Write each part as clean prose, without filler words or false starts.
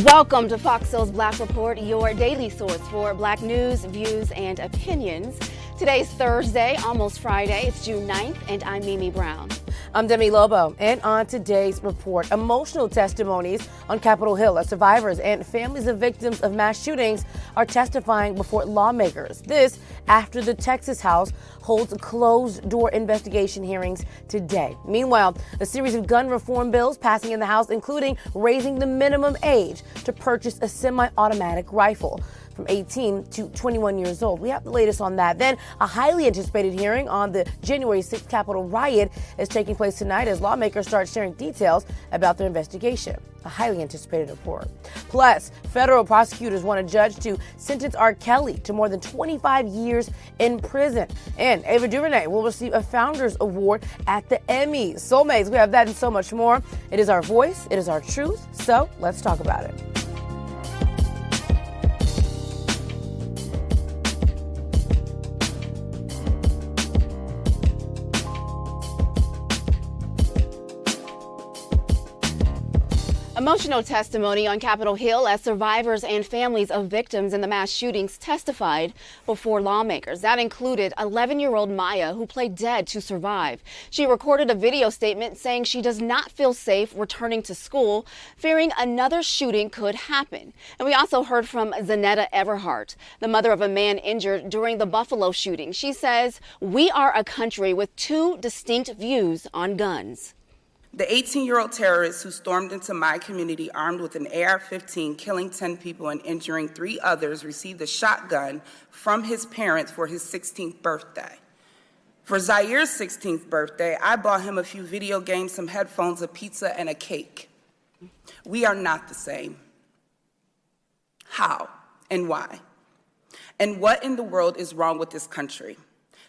Welcome to Fox Soul's Black Report, your daily source for Black news, views, and opinions. Today's Thursday, almost Friday. It's June 9th, and I'm Mimi Brown. I'm Demi Lobo, and on today's report, emotional testimonies on Capitol Hill as survivors and families of victims of mass shootings are testifying before lawmakers. This after the Texas House holds closed-door investigation hearings today. Meanwhile, a series of gun reform bills passing in the House, including raising the minimum age to purchase a semi-automatic rifle from 18 to 21 years old. We have the latest on that. Then a highly anticipated hearing on the January 6th Capitol riot is taking place tonight as lawmakers start sharing details about their investigation. A highly anticipated report. Plus, federal prosecutors want a judge to sentence R. Kelly to more than 25 years in prison. And Ava DuVernay will receive a Founders Award at the Emmys. Soulmates, we have that and so much more. It is our voice. It is our truth. So let's talk about it. Emotional testimony on Capitol Hill as survivors and families of victims in the mass shootings testified before lawmakers. That included 11-year-old Maya, who played dead to survive. She recorded a video statement saying she does not feel safe returning to school, fearing another shooting could happen. And we also heard from Zanetta Everhart, the mother of a man injured during the Buffalo shooting. She says, "We are a country with two distinct views on guns." The 18-year-old terrorist who stormed into my community armed with an AR-15, killing 10 people and injuring 3 others, received a shotgun from his parents for his 16th birthday. For Zaire's 16th birthday, I bought him a few video games, some headphones, a pizza, and a cake. We are not the same. How and why? And what in the world is wrong with this country?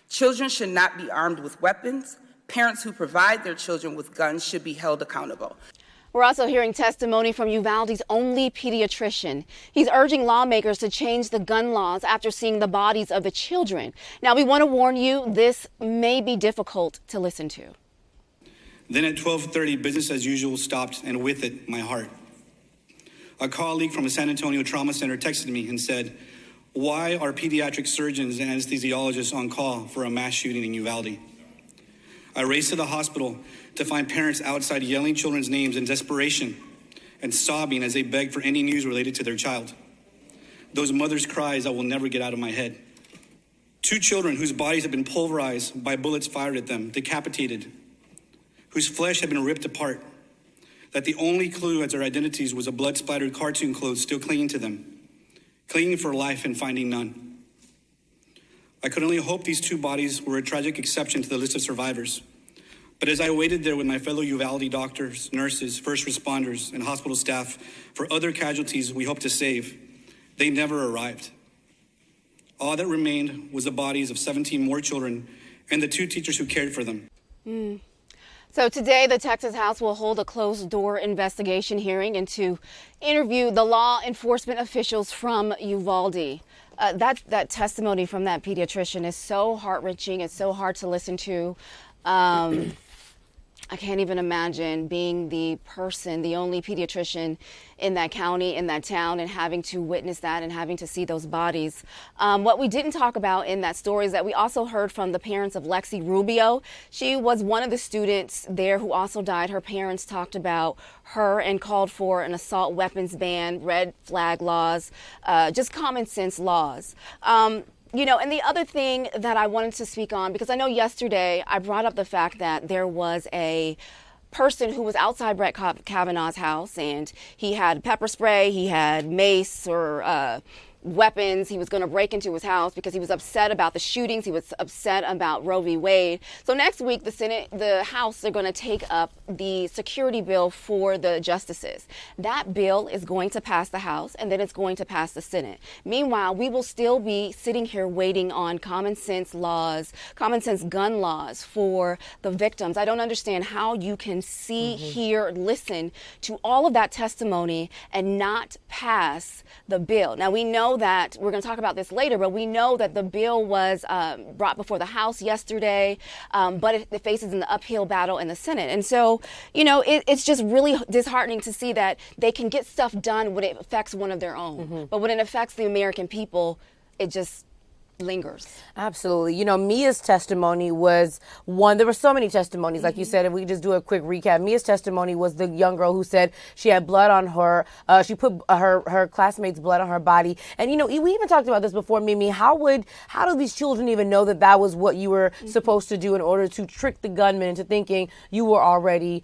Children should not be armed with weapons. Parents who provide their children with guns should be held accountable. We're also hearing testimony from Uvalde's only pediatrician. He's urging lawmakers to change the gun laws after seeing the bodies of the children. Now, we want to warn you, this may be difficult to listen to. Then at 12:30, business as usual stopped, and with it, my heart. A colleague from a San Antonio trauma center texted me and said, "Why are pediatric surgeons and anesthesiologists on call for a mass shooting in Uvalde?" I raced to the hospital to find parents outside yelling children's names in desperation and sobbing as they begged for any news related to their child. Those mothers' cries I will never get out of my head. 2 children whose bodies had been pulverized by bullets fired at them, decapitated, whose flesh had been ripped apart, that the only clue as their identities was a blood-splattered cartoon clothes still clinging to them, clinging for life and finding none. I could only hope these 2 bodies were a tragic exception to the list of survivors. But as I waited there with my fellow Uvalde doctors, nurses, first responders, and hospital staff for other casualties we hope to save, they never arrived. All that remained was the bodies of 17 more children and the 2 teachers who cared for them. So today, the Texas House will hold a closed-door investigation hearing and to interview the law enforcement officials from Uvalde. That testimony from that pediatrician is so heart-wrenching. It's so hard to listen to. I can't even imagine being the person, the only pediatrician in that county, in that town, and having to witness that and having to see those bodies. What we didn't talk about in that story is that we also heard from the parents of Lexi Rubio. She was one of the students there who also died. Her parents talked about her and called for an assault weapons ban, red flag laws, just common sense laws. You know, and the other thing that I wanted to speak on, because I know yesterday I brought up the fact that there was a person who was outside Brett Kavanaugh's house and he had pepper spray, he had mace or weapons. He was going to break into his house because he was upset about the shootings. He was upset about Roe v. Wade. So next week, the House, they're going to take up the security bill for the justices. That bill is going to pass the House and then it's going to pass the Senate. Meanwhile, we will still be sitting here waiting on common sense laws, common sense gun laws for the victims. I don't understand how you can see, hear, listen to all of that testimony and not pass the bill. Now, we know know that, we're going to talk about this later, but we know that the bill was brought before the House yesterday, but it faces an uphill battle in the Senate. And so, it's just really disheartening to see that they can get stuff done when it affects one of their own. But when it affects the American people, it just lingers. Absolutely. Mia's testimony was one. There were so many testimonies, like you said. If we could just do a quick recap, Mia's testimony was the young girl who said she had blood on her. She put her classmates' blood on her body. And we even talked about this before, Mimi. How do these children even know that was what you were supposed to do in order to trick the gunman into thinking you were already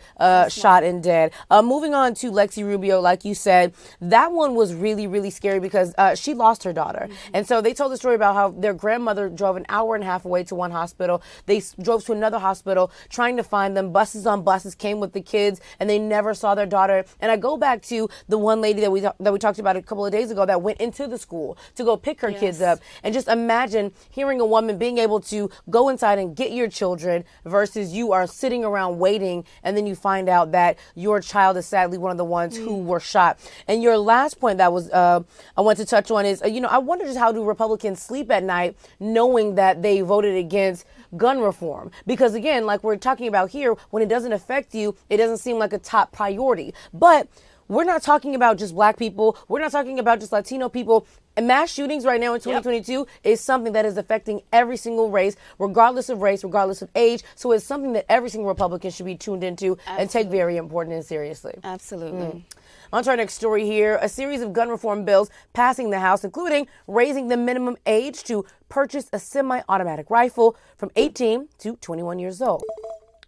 shot and dead? Moving on to Lexi Rubio, like you said, that one was really, really scary because she lost her daughter. And so they told the story about how their grandmother drove an hour and a half away to one hospital. They drove to another hospital trying to find them. Buses on buses came with the kids, and they never saw their daughter. And I go back to the one lady that we talked about a couple of days ago that went into the school to go pick her kids up. And just imagine hearing a woman being able to go inside and get your children versus you are sitting around waiting, and then you find out that your child is sadly one of the ones who were shot. And your last point that was I want to touch on is, I wonder just how do Republicans sleep at night knowing that they voted against gun reform? Because again, like we're talking about here, when it doesn't affect you, it doesn't seem like a top priority. But we're not talking about just black people. We're not talking about just Latino people. And mass shootings right now in 2022 is something that is affecting every single race, regardless of age. So it's something that every single Republican should be tuned into and take very important and seriously. Absolutely. On to our next story here. A series of gun reform bills passing the House, including raising the minimum age to purchase a semi-automatic rifle from 18 to 21 years old.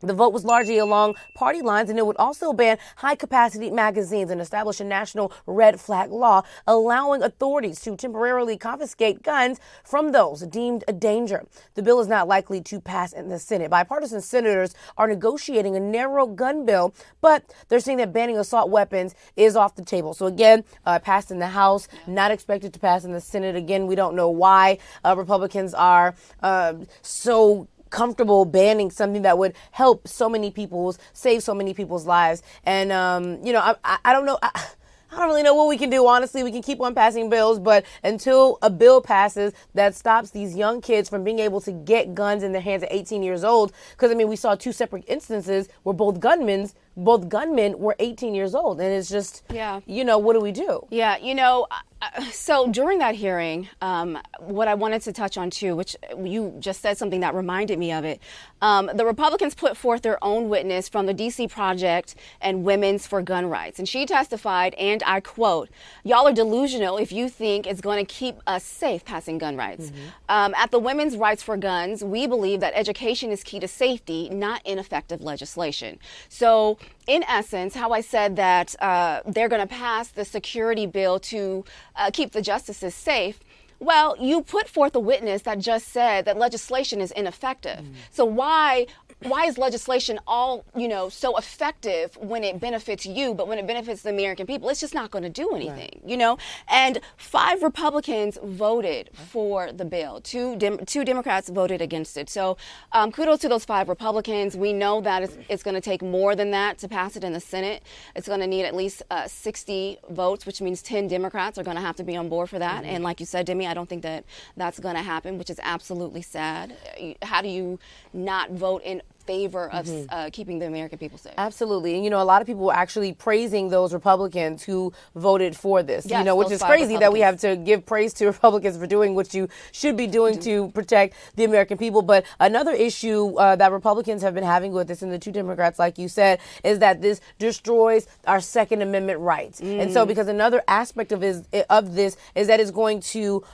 The vote was largely along party lines, and it would also ban high-capacity magazines and establish a national red flag law, allowing authorities to temporarily confiscate guns from those deemed a danger. The bill is not likely to pass in the Senate. Bipartisan senators are negotiating a narrow gun bill, but they're saying that banning assault weapons is off the table. So again, passed in the House, not expected to pass in the Senate. Again, we don't know why Republicans are so comfortable banning something that would help save so many people's lives. And, I don't know. I don't really know what we can do. Honestly, we can keep on passing bills, but until a bill passes that stops these young kids from being able to get guns in their hands at 18 years old, because we saw two separate instances where both gunmen were 18 years old, and it's just, what do we do? Yeah, so during that hearing, what I wanted to touch on too, which you just said something that reminded me of it, the Republicans put forth their own witness from the DC Project and Women's for Gun Rights, and she testified, and I quote, "Y'all are delusional if you think it's going to keep us safe passing gun rights. At the Women's Rights for Guns, we believe that education is key to safety, not ineffective legislation." So in essence, how I said that they're going to pass the security bill to keep the justices safe. Well, you put forth a witness that just said that legislation is ineffective. So why is legislation all, so effective when it benefits you, but when it benefits the American people, it's just not going to do anything, And 5 Republicans voted for the bill. Two Democrats voted against it. So kudos to those 5 Republicans. We know that it's going to take more than that to pass it in the Senate. It's going to need at least 60 votes, which means 10 Democrats are going to have to be on board for that. And like you said, Demi, I don't think that that's going to happen, which is absolutely sad. How do you not vote in favor of keeping the American people safe? Absolutely. And, a lot of people were actually praising those Republicans who voted for this, yes, which is crazy that we have to give praise to Republicans for doing what you should be doing to protect the American people. But another issue that Republicans have been having with this, and the 2 Democrats, like you said, is that this destroys our Second Amendment rights. And so because another aspect of this is that it's going to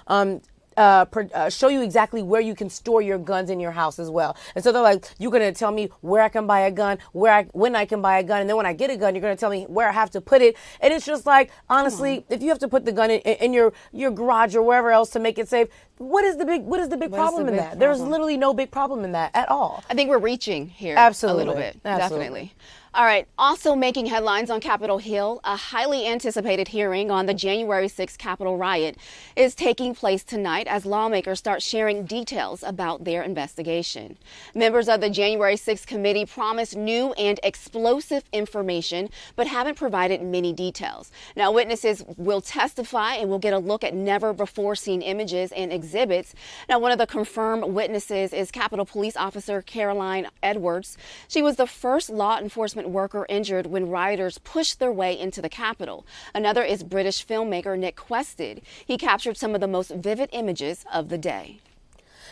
show you exactly where you can store your guns in your house as well. And so they're like, you're going to tell me where I can buy a gun, when I can buy a gun, and then when I get a gun, you're going to tell me where I have to put it. And it's just like, honestly, if you have to put the gun in your garage or wherever else to make it safe, what is the big problem in that? There's literally no big problem in that at all. I think we're reaching here Absolutely. a little bit. Absolutely. Definitely. All right, also making headlines on Capitol Hill, a highly anticipated hearing on the January 6th Capitol riot is taking place tonight as lawmakers start sharing details about their investigation. Members of the January 6th committee promised new and explosive information, but haven't provided many details. Now, witnesses will testify and we'll get a look at never-before-seen images and exhibits. Now, one of the confirmed witnesses is Capitol Police Officer Caroline Edwards. She was the first law enforcement worker injured when rioters pushed their way into the Capitol. Another is British filmmaker Nick Quested. He captured some of the most vivid images of the day.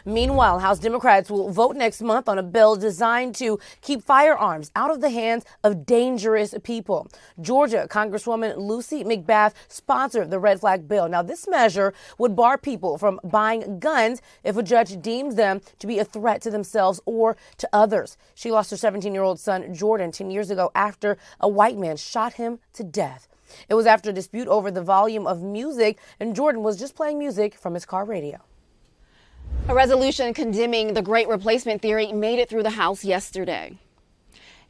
Meanwhile, House Democrats will vote next month on a bill designed to keep firearms out of the hands of dangerous people. Georgia Congresswoman Lucy McBath sponsored the red flag bill. Now, this measure would bar people from buying guns if a judge deems them to be a threat to themselves or to others. She lost her 17-year-old son, Jordan, 10 years ago after a white man shot him to death. It was after a dispute over the volume of music, and Jordan was just playing music from his car radio. A resolution condemning the Great Replacement theory made it through the House yesterday.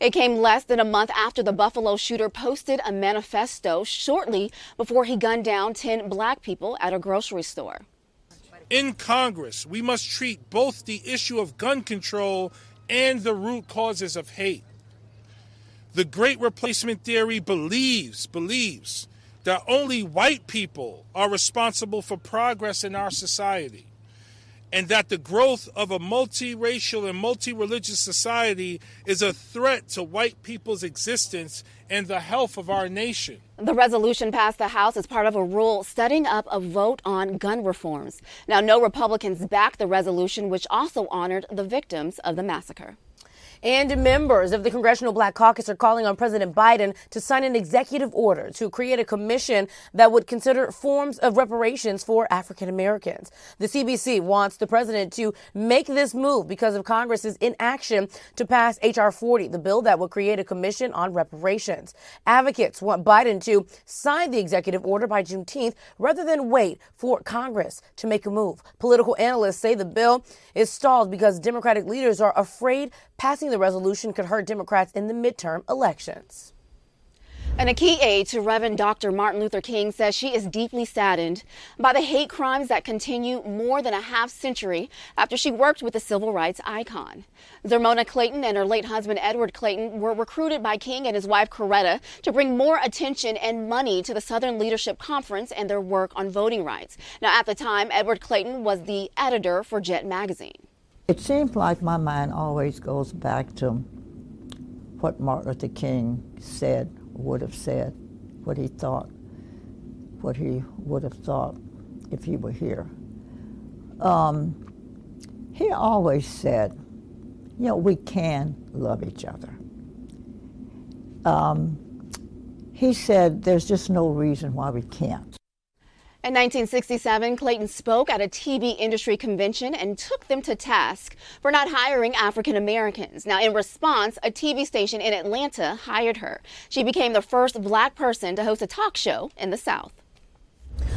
It came less than a month after the Buffalo shooter posted a manifesto shortly before he gunned down 10 black people at a grocery store. In Congress, we must treat both the issue of gun control and the root causes of hate. The Great Replacement theory believes that only white people are responsible for progress in our society, and that the growth of a multiracial and multi-religious society is a threat to white people's existence and the health of our nation. The resolution passed the House as part of a rule setting up a vote on gun reforms. Now, no Republicans backed the resolution, which also honored the victims of the massacre. And members of the Congressional Black Caucus are calling on President Biden to sign an executive order to create a commission that would consider forms of reparations for African Americans. The CBC wants the president to make this move because of Congress's inaction to pass H.R. 40, the bill that would create a commission on reparations. Advocates want Biden to sign the executive order by Juneteenth rather than wait for Congress to make a move. Political analysts say the bill is stalled because Democratic leaders are afraid passing the resolution could hurt Democrats in the midterm elections. And a key aide to Reverend Dr. Martin Luther King says she is deeply saddened by the hate crimes that continue more than a half century after she worked with the civil rights icon. Zermona Clayton and her late husband Edward Clayton were recruited by King and his wife Coretta to bring more attention and money to the Southern Leadership Conference and their work on voting rights. Now, at the time, Edward Clayton was the editor for Jet magazine. It seems like my mind always goes back to what Martin Luther King said, would have said, what he thought, what he would have thought if he were here. He always said, you know, we can love each other. He said there's just no reason why we can't. In 1967, Clayton spoke at a TV industry convention and took them to task for not hiring African Americans. Now, in response, a TV station in Atlanta hired her. She became the first black person to host a talk show in the South.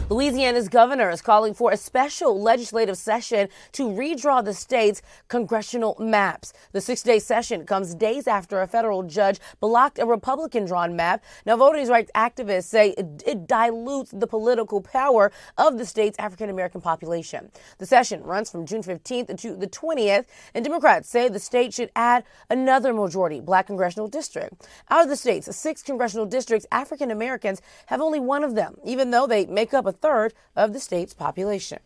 Louisiana's governor is calling for a special legislative session to redraw the state's congressional maps. The 6-day session comes days after a federal judge blocked a Republican-drawn map. Now, voting rights activists say it dilutes the political power of the state's African-American population. The session runs from June 15th to the 20th, and Democrats say the state should add another majority black congressional district. Out of the state's 6 congressional districts, African Americans have only one of them, even though they make up a third of the state's population.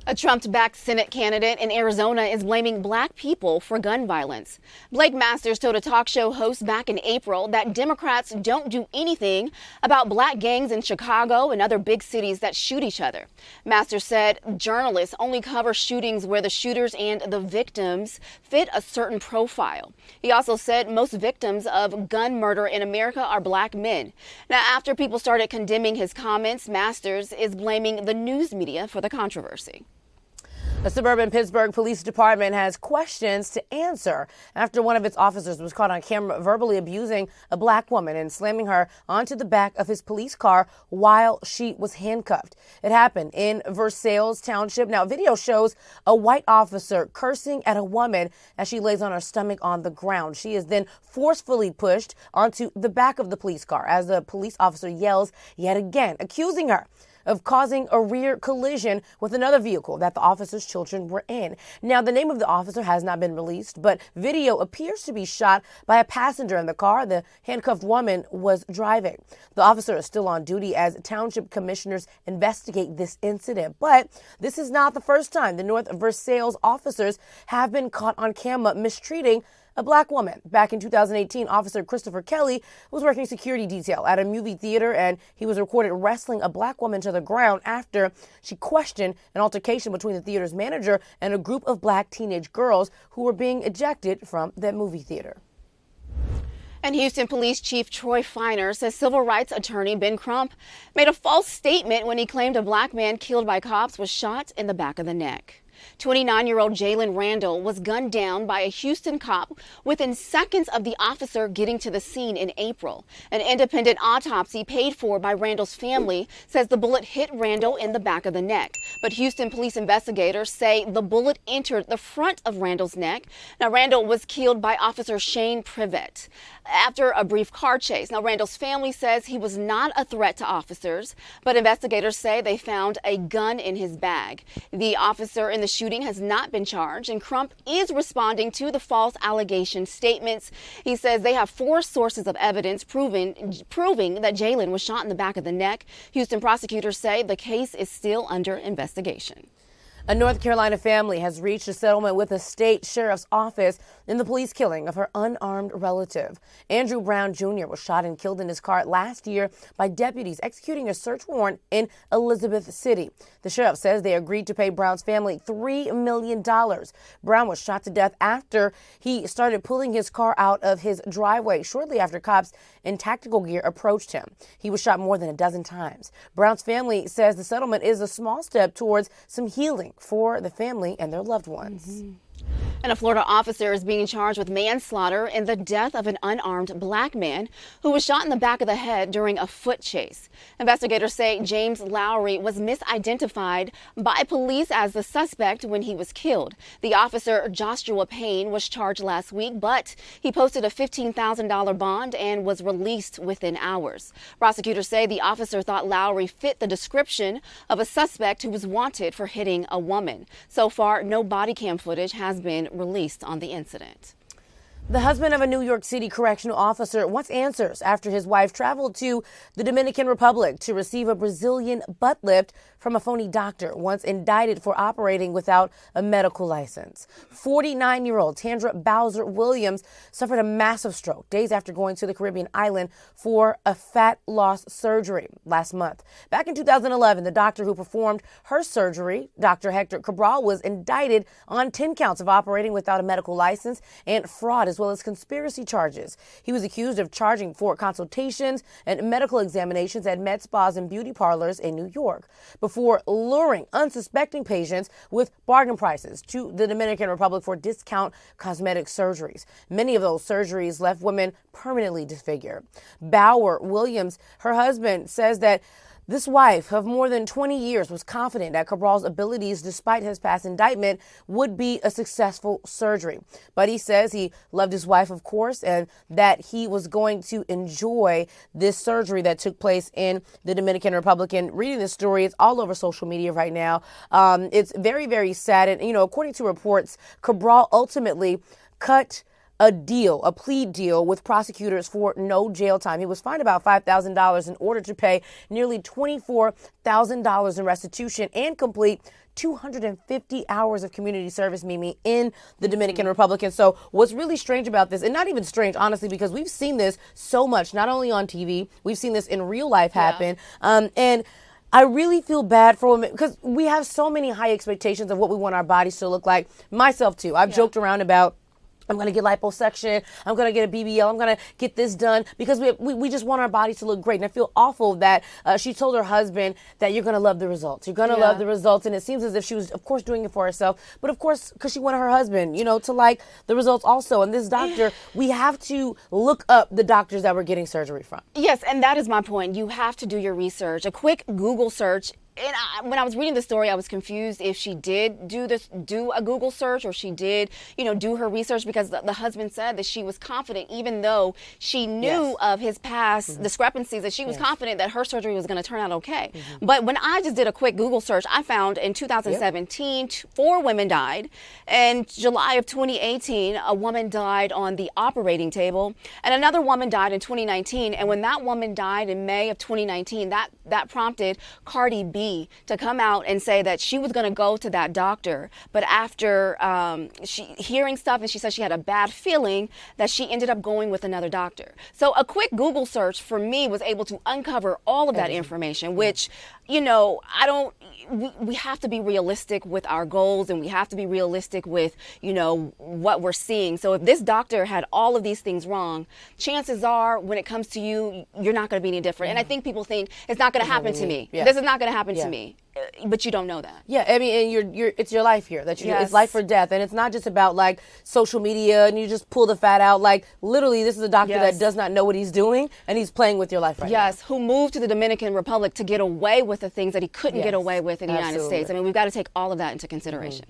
A Trump-backed Senate candidate in Arizona is blaming black people for gun violence. Blake Masters told a talk show host back in April that Democrats don't do anything about black gangs in Chicago and other big cities that shoot each other. Masters said journalists only cover shootings where the shooters and the victims fit a certain profile. He also said most victims of gun murder in America are black men. Now, after people started condemning his comments, Masters is blaming the news media for the controversy. A suburban Pittsburgh police department has questions to answer after one of its officers was caught on camera verbally abusing a black woman and slamming her onto the back of his police car while she was handcuffed. It happened in Versailles Township. Now, video shows a white officer cursing at a woman as she lays on her stomach on the ground. She is then forcefully pushed onto the back of the police car as the police officer yells yet again, accusing her of causing a rear collision with another vehicle that the officer's children were in. Now, the name of the officer has not been released, but video appears to be shot by a passenger in the car the handcuffed woman was driving. The officer is still on duty as township commissioners investigate this incident. But this is not the first time the North Versailles officers have been caught on camera mistreating a black woman. Back in 2018, Officer Christopher Kelly was working security detail at a movie theater, and he was recorded wrestling a black woman to the ground after she questioned an altercation between the theater's manager and a group of black teenage girls who were being ejected from that movie theater. And Houston Police Chief Troy Finer says civil rights attorney Ben Crump made a false statement when he claimed a black man killed by cops was shot in the back of the neck. 29-year-old Jalen Randall was gunned down by a Houston cop within seconds of the officer getting to the scene in April. An independent autopsy paid for by Randall's family says the bullet hit Randall in the back of the neck. But Houston police investigators say the bullet entered the front of Randall's neck. Now, Randall was killed by Officer Shane Privet after a brief car chase. Now, Randall's family says he was not a threat to officers, but investigators say they found a gun in his bag. The officer in the shooting has not been charged, and Crump is responding to the false allegation statements. He says they have 4 sources of evidence proving that Jalen was shot in the back of the neck. Houston prosecutors say the case is still under investigation. A North Carolina family has reached a settlement with a state sheriff's office in the police killing of her unarmed relative. Andrew Brown Jr. was shot and killed in his car last year by deputies executing a search warrant in Elizabeth City. The sheriff says they agreed to pay Brown's family $3 million. Brown was shot to death after he started pulling his car out of his driveway shortly after cops in tactical gear approached him. He was shot more than a dozen times. Brown's family says the settlement is a small step towards some healing for the family and their loved ones. And a Florida officer is being charged with manslaughter in the death of an unarmed black man who was shot in the back of the head during a foot chase. Investigators say James Lowry was misidentified by police as the suspect when he was killed. The officer, Joshua Payne, was charged last week, but he posted a $15,000 bond and was released within hours. Prosecutors say the officer thought Lowry fit the description of a suspect who was wanted for hitting a woman. So far, no body cam footage has been released on the incident. The husband of a New York City correctional officer wants answers after his wife traveled to the Dominican Republic to receive a Brazilian butt lift from a phony doctor, once indicted for operating without a medical license. 49-year-old Tandra Bowser Williams suffered a massive stroke days after going to the Caribbean island for a fat loss surgery last month. Back in 2011, the doctor who performed her surgery, Dr. Hector Cabral, was indicted on 10 counts of operating without a medical license and fraud, as well as conspiracy charges. He was accused of charging for consultations and medical examinations at med spas and beauty parlors in New York before luring unsuspecting patients with bargain prices to the Dominican Republic for discount cosmetic surgeries. Many of those surgeries left women permanently disfigured. Bauer Williams, her husband, says that this wife of more than 20 years was confident that Cabral's abilities, despite his past indictment, would be a successful surgery. But he says he loved his wife, of course, and that he was going to enjoy this surgery that took place in the Dominican Republic. And reading this story, it's all over social media right now. It's very, very sad. And, according to reports, Cabral ultimately cut a plea deal with prosecutors for no jail time. He was fined about $5,000 in order to pay nearly $24,000 in restitution and complete 250 hours of community service, Mimi, in the Dominican Republic. And so what's really strange about this, and not even strange, honestly, because we've seen this so much, not only on TV, we've seen this in real life happen. And I really feel bad for women because we have so many high expectations of what we want our bodies to look like. Myself, too. I've joked around about I'm going to get liposuction. I'm going to get a BBL. I'm going to get this done because we just want our bodies to look great. And I feel awful that she told her husband that you're going to love the results. You're going to love the results. And it seems as if she was, of course, doing it for herself, but of course, because she wanted her husband, to like the results also. And this doctor, we have to look up the doctors that we're getting surgery from. Yes, and that is my point. You have to do your research. A quick Google search. And when I was reading the story, I was confused if she did do a Google search, or she did, do her research, because the husband said that she was confident, even though she knew of his past discrepancies, that she was confident that her surgery was going to turn out okay. But when I just did a quick Google search, I found in 2017, 4 women died. In July of 2018, a woman died on the operating table, and another woman died in 2019. And when that woman died in May of 2019, that prompted Cardi B to come out and say that she was going to go to that doctor, but after hearing stuff, and she said she had a bad feeling, that she ended up going with another doctor. So a quick Google search for me was able to uncover all of that information, which, we have to be realistic with our goals, and we have to be realistic with, what we're seeing. So if this doctor had all of these things wrong, chances are when it comes to you, you're not going to be any different. And I think people think it's not going to happen to me. This is not going to happen to me. But you don't know that. Yeah, I mean, and it's your life here. It's life or death, and it's not just about like social media and you just pull the fat out. Like literally, this is a doctor that does not know what he's doing, and he's playing with your life right now. Yes, who moved to the Dominican Republic to get away with the things that he couldn't get away with in the United States. I mean, we've got to take all of that into consideration.